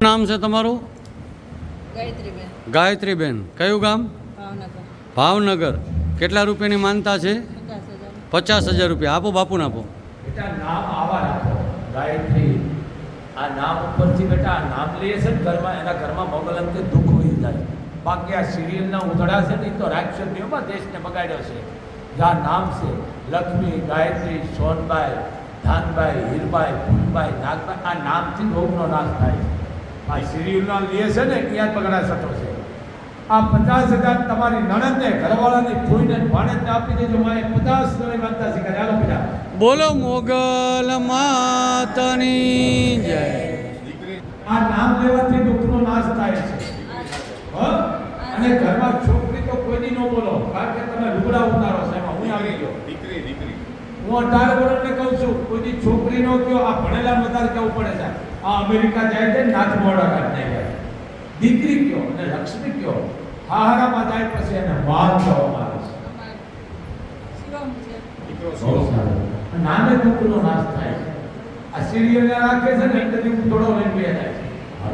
નામ છે તમારું? ગાયત્રીબેન. ગાયત્રીબેન. કયું ગામ? ભાવનગર. ભાવનગર. કેટલા રૂપિયાની માનતા છે? 50,000. 50,000 રૂપિયા. આપો બાપુને આપો. બેટા નામ આવા રાખો ગાયત્રી. આ નામ ઉપરથી બેટા આ નામ લઈએ છે ને ઘરમાં, એના ઘરમાં મોગલમ કે દુઃખ હોઈ જાય. બાકી આ સિરિયલના ઉધડા છે ને એ તો રાક્ષસનીઓમાં દેશને બગાડ્યો છે. આ નામ છે લક્ષ્મી, ગાયત્રી, સોનબાઈ, ધાનબાઈ, હીરબાઈ, ફૂલબાઈ, નાગબાઈ. આ નામથી રોગનો નાશ થાય છે. આ સિરિયલના લઈએ છે ને ત્યાં જ બગડા સટો છે. આ 50,000 તમારી નણંદને, ઘરવાળાની, ફૂઈને, ભાણેજને આપી દેજો. માએ 50 ની માનતા શીખાય. હાલો બેટા. બોલો મોગલ માતની જય. આ નામ લેવાથી દુઃખનો નાશ થાય છે. અને ઘરમાં છોકરી તો કોઈની ન બોલો, કારણ કે તમે લુગડા ઉતારો છો. એમાં હું આવી ગયો. હું 18 વર્ષને કહું છું, કોઈની છોકરી નો કયો. આ ભણેલા વધારે કેવું પડે છે. આ અમેરિકા જાય છે, નાથ મોડા કાઢી જાય. દીકરી કયો અને લક્ષ્મી કયો, હાહારામાં જાય પછી એને માન કહેવામાં આવે છે. શિવમ છે. નામે દુઃખનો નાશ થાય છે. આ સિરિયલ રાખે છે ને એટલે થોડો લઈને બે જાય છે.